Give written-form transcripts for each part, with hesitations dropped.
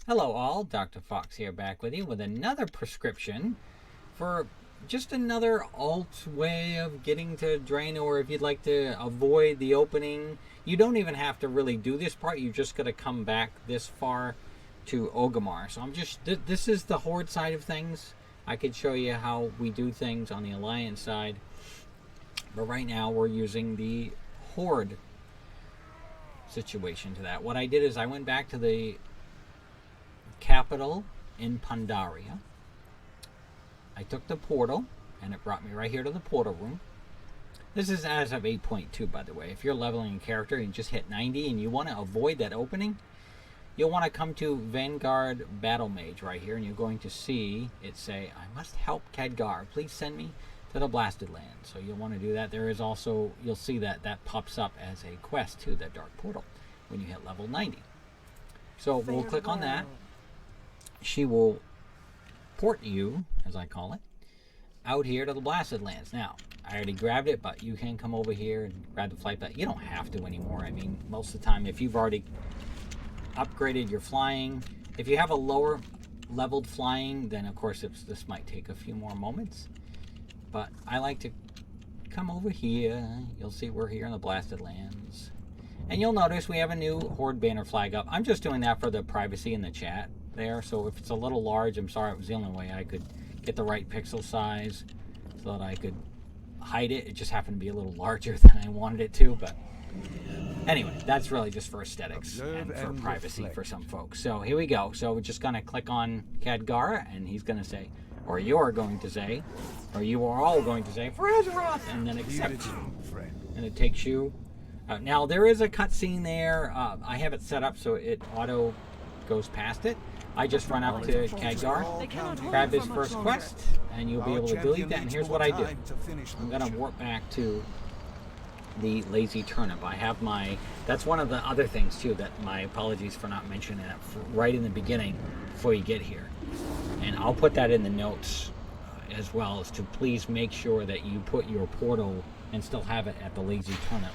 Hello all, Dr. Fox here back with you with another prescription for just another alt way of getting to Draenor. Or if you'd like to avoid the opening, you don't even have to really do this part, you just got to come back this far to Orgrimmar. So this is the Horde side of things. I could show you how we do things on the Alliance side, but right now we're using the Horde situation to that. What I did is I went back to the capital in Pandaria. I took the portal and it brought me right here to the portal room. This is as of 8.2, by the way. If you're leveling a character and just hit 90 and you want to avoid that opening, you'll want to come to Vanguard Battle Mage right here, and you're going to see it say, I must help Khadgar. Please send me to the Blasted Land. So you'll want to do that. There is also, you'll see that pops up as a quest to the Dark Portal when you hit level 90. So we'll click on that. She will port you, as I call it, out here to the Blasted Lands. Now, I already grabbed it, but you can come over here and grab the flight path. You don't have to anymore. I mean, most of the time, if you've already upgraded your flying, if you have a lower leveled flying, then of course this might take a few more moments. But I like to come over here. You'll see we're here in the Blasted Lands. And you'll notice we have a new Horde banner flag up. I'm just doing that for the privacy in the chat there, so if it's a little large, I'm sorry, it was the only way I could get the right pixel size so that I could hide it. It just happened to be a little larger than I wanted it to, but anyway, that's really just for aesthetics and for privacy for some folks. So here we go. So we're just going to click on Khadgar, and he's going to say, or you're going to say, or you are all going to say, for Azeroth, and then accept. And it takes you. Now, there is a cutscene there. I have it set up so it auto goes past it. I just run up to Khadgar, grab his first quest, and you'll be able to delete that. And here's what I do. I'm going to warp back to the Lazy Turnip. I have my, that's one of the other things too, that my apologies for not mentioning it right in the beginning before you get here. And I'll put that in the notes as well, as to please make sure that you put your portal and still have it at the Lazy Turnip.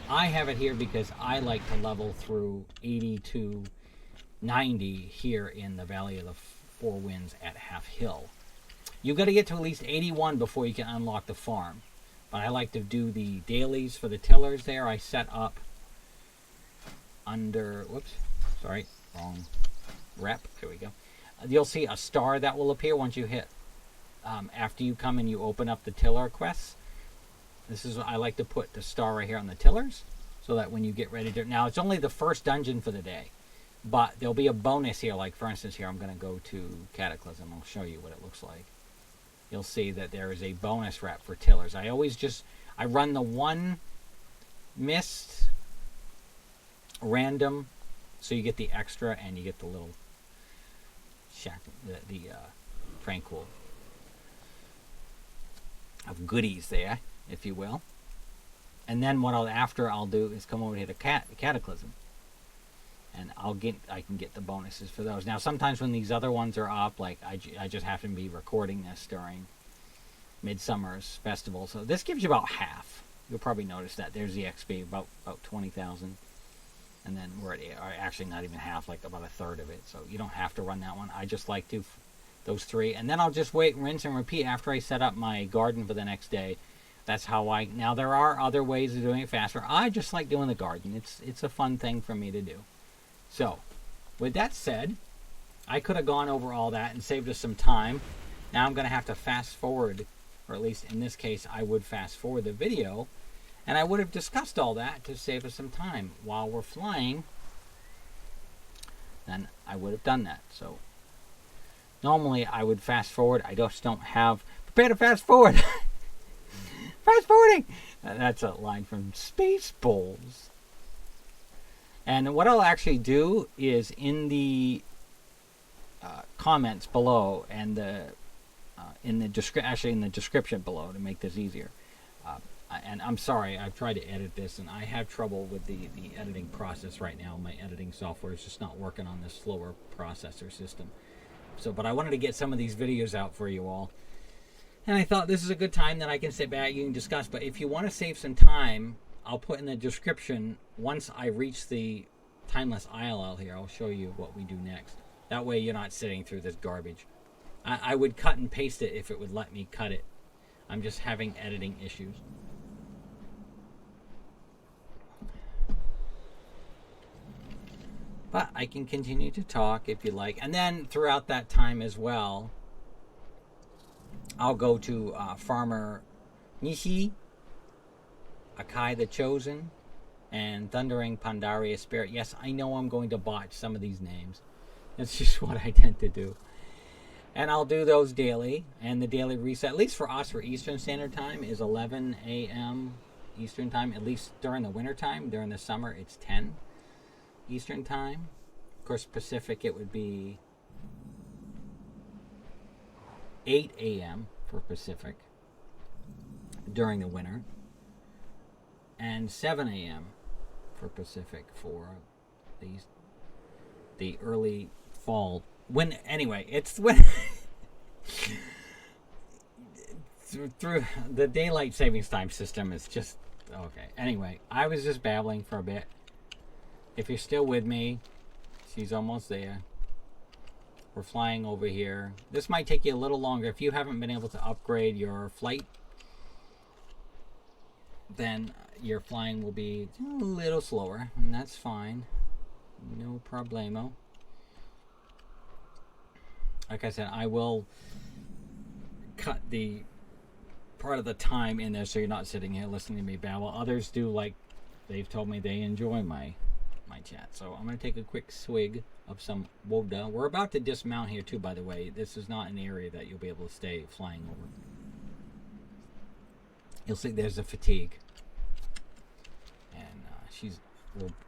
I have it here because I like to level through 80 to 90 here in the Valley of the Four Winds at Half Hill. You've got to get to at least 81 before you can unlock the farm. But I like to do the dailies for the tillers there. I set up under, whoops, sorry, wrong rep. There we go. You'll see a star that will appear once you hit, after you come and you open up the tiller quests. This is, I like to put the star right here on the tillers so that when you get ready to, now it's only the first dungeon for the day, but there'll be a bonus here. Like for instance here, I'm going to go to Cataclysm. I'll show you what it looks like. You'll see that there is a bonus rep for tillers. I always just, I run the one mist random, so you get the extra and you get the little shack, the tranquil of goodies there, if you will. And then what I'll do is come over here to Cataclysm, and I can get the bonuses for those. Now sometimes when these other ones are up, like I just happen to be recording this during Midsummer's Festival, so this gives you about half. You'll probably notice that there's the XP, about 20,000, and then we're at, or actually not even half, like about a third of it. So you don't have to run that one. I just like to those three, and then I'll just wait, rinse and repeat after I set up my garden for the next day. That's how now there are other ways of doing it faster. I just like doing the garden. It's a fun thing for me to do. So, with that said, I could have gone over all that and saved us some time. Now I'm going to have to fast forward, or at least in this case, I would fast forward the video, and I would have discussed all that to save us some time while we're flying. Then I would have done that. So, normally I would fast forward. I just don't have, prepare to fast forward. Fast forwarding! That's a line from Spaceballs. And what I'll actually do is in the comments below and in the description below to make this easier. And I'm sorry, I've tried to edit this and I have trouble with the editing process right now. My editing software is just not working on this slower processor system. So, but I wanted to get some of these videos out for you all. And I thought this is a good time that I can sit back, you can discuss. But if you want to save some time, I'll put in the description, once I reach the Timeless Isle out here, I'll show you what we do next. That way you're not sitting through this garbage. I would cut and paste it if it would let me cut it. I'm just having editing issues. But I can continue to talk if you like. And then throughout that time as well, I'll go to Farmer Nishi, Akai the Chosen, and Thundering Pandaria Spirit. Yes, I know I'm going to botch some of these names. That's just what I tend to do. And I'll do those daily. And the daily reset, at least for us for Eastern Standard Time, is 11 a.m. Eastern Time. At least during the winter time. During the summer, it's 10 Eastern Time. Of course, Pacific, it would be 8 a.m. for Pacific during the winter. And 7 a.m. for Pacific for the early fall. Anyway, it's when through the daylight savings time system is just okay. Anyway, I was just babbling for a bit. If you're still with me, she's almost there. We're flying over here. This might take you a little longer if you haven't been able to upgrade your flight. Then your flying will be a little slower, and that's fine. No problemo. Like I said, I will cut the part of the time in there so you're not sitting here listening to me babble. Others do, like they've told me they enjoy my chat. So I'm going to take a quick swig of some Woda. We're about to dismount here too, by the way. This is not an area that you'll be able to stay flying over. You'll see there's a fatigue. And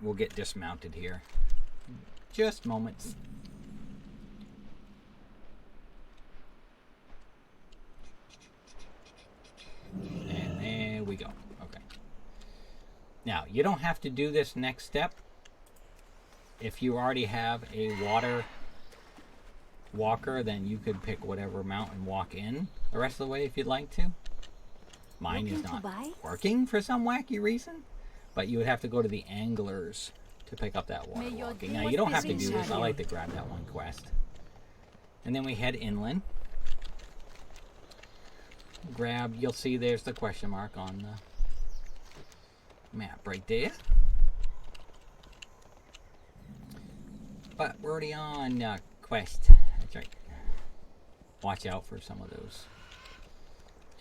we'll get dismounted here. Just moments. And there we go. Okay. Now, you don't have to do this next step. If you already have a water walker, then you could pick whatever mount and walk in the rest of the way if you'd like to. Mine is not working for some wacky reason, but you would have to go to the anglers to pick up that water walking. Now, you don't have to do this. I like to grab that one quest. And then we head inland. You'll see there's the question mark on the map right there. But we're already on quest. That's right. Watch out for some of those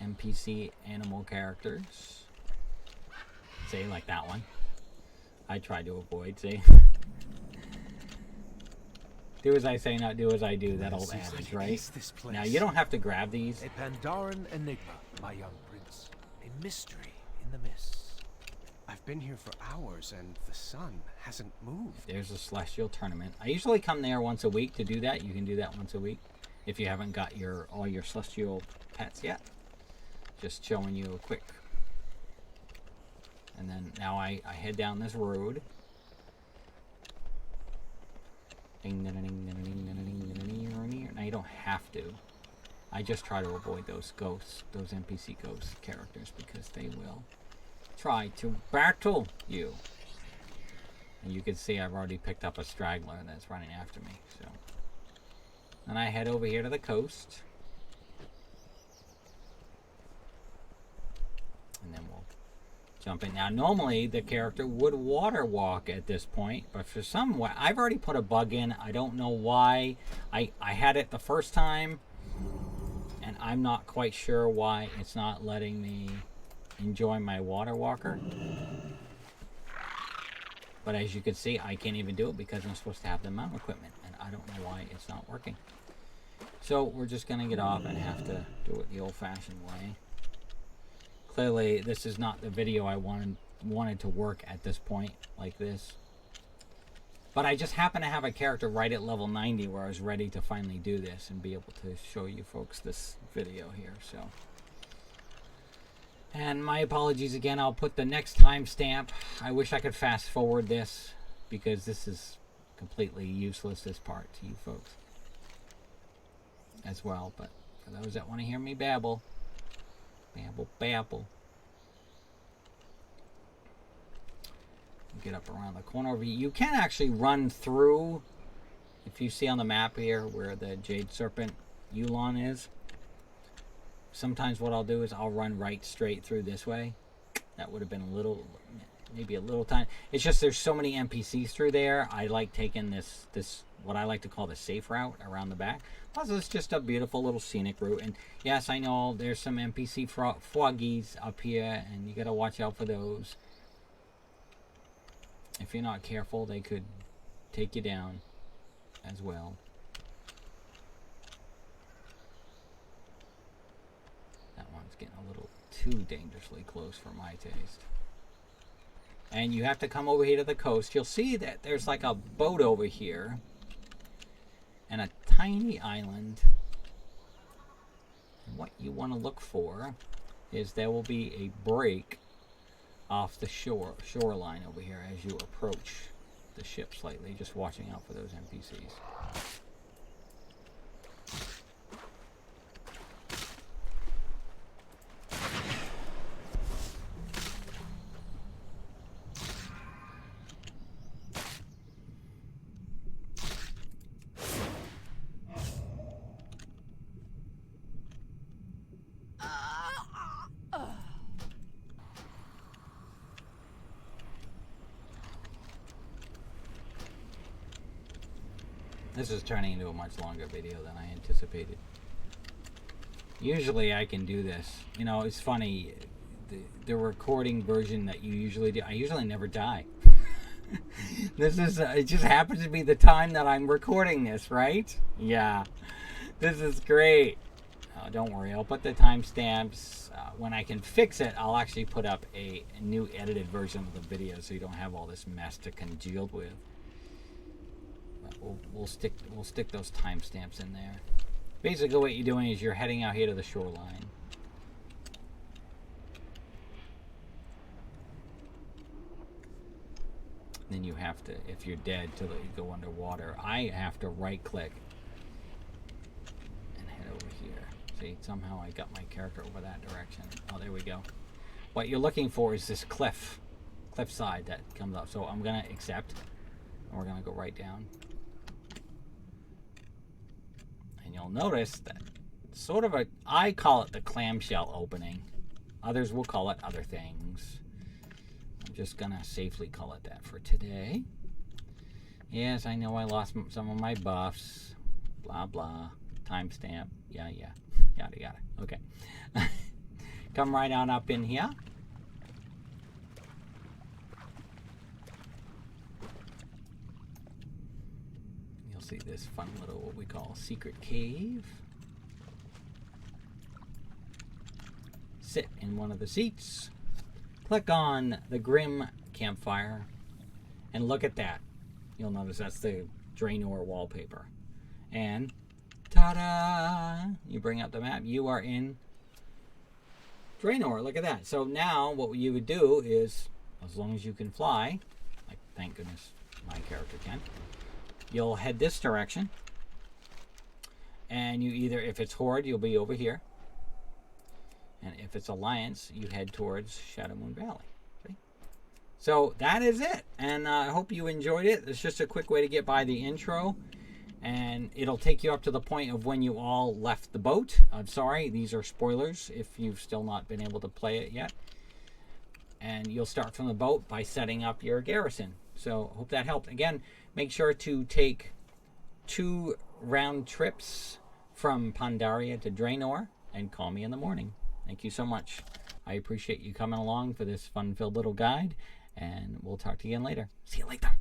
NPC animal characters. Say, like that one. I tried to avoid, see? Do as I say, not do as I do, that old adage, right? Now, you don't have to grab these. A Pandaran enigma, my young prince. A mystery in the mists. I've been here for hours, and the sun hasn't moved. There's a celestial tournament. I usually come there once a week to do that. You can do that once a week if you haven't got all your celestial pets yet. Just showing you a quick. And then now I head down this road. Now you don't have to. I just try to avoid those ghosts, those NPC ghost characters, because they will try to battle you. And you can see I've already picked up a straggler that's running after me. So, and I head over here to the coast. And then we'll jump in. Now, normally the character would water walk at this point, but for some way, I've already put a bug in. I don't know why. I had it the first time, and I'm not quite sure why it's not letting me enjoy my water walker. But as you can see, I can't even do it because I'm supposed to have the mount equipment, and I don't know why it's not working. So we're just going to get off and have to do it the old-fashioned way. Clearly, this is not the video I wanted to work at this point, like this. But I just happen to have a character right at level 90 where I was ready to finally do this and be able to show you folks this video here, so. And my apologies again, I'll put the next timestamp. I wish I could fast forward this, because this is completely useless, this part, to you folks as well. But for those that want to hear me babble, babble. Get up around the corner over here. You can actually run through if you see on the map here where the Jade Serpent Yulon is, sometimes what I'll do is I'll run right straight through this way. That would have been a little, maybe a little time. It's just there's so many NPCs through there. I like taking this what I like to call the safe route around the back. Plus, it's just a beautiful little scenic route. And yes, I know there's some NPC froggies up here, and you gotta watch out for those. If you're not careful, they could take you down as well. That one's getting a little too dangerously close for my taste. And you have to come over here to the coast. You'll see that there's like a boat over here and a tiny island. And what you want to look for is there will be a break off the shoreline over here as you approach the ship slightly, just watching out for those NPCs. This is turning into a much longer video than I anticipated. Usually I can do this. You know, it's funny. The recording version that you usually do, I usually never die. This is, it just happens to be the time that I'm recording this, right? Yeah. This is great. Don't worry, I'll put the timestamps. When I can fix it, I'll actually put up a new edited version of the video so you don't have all this mess to congeal with. We'll stick those timestamps in there. Basically, what you're doing is you're heading out here to the shoreline. Then you have to, if you're dead, to let you go underwater, I have to right-click and head over here. See, somehow I got my character over that direction. Oh, there we go. What you're looking for is this cliff side that comes up. So I'm gonna accept, and we're gonna go right down. And you'll notice that sort of I call it the clamshell opening. Others will call it other things. I'm just gonna safely call it that for today. Yes, I know I lost some of my buffs. Blah, blah. Timestamp. Yeah. Yada. Okay. Come right on up in here. See this fun little, what we call, secret cave. Sit in one of the seats. Click on the Grim campfire. And look at that. You'll notice that's the Draenor wallpaper. And, ta-da! You bring up the map. You are in Draenor. Look at that. So now what you would do is, as long as you can fly, like thank goodness my character can, you'll head this direction, and you either, if it's Horde, you'll be over here, and if it's Alliance, you head towards Shadowmoon Valley. See? So that is it, and I hope you enjoyed it. It's just a quick way to get by the intro, and it'll take you up to the point of when you all left the boat. I'm sorry, these are spoilers if you've still not been able to play it yet. And you'll start from the boat by setting up your garrison. So hope that helped. Again, make sure to take 2 round trips from Pandaria to Draenor and call me in the morning. Thank you so much. I appreciate you coming along for this fun-filled little guide, and we'll talk to you again later. See you later.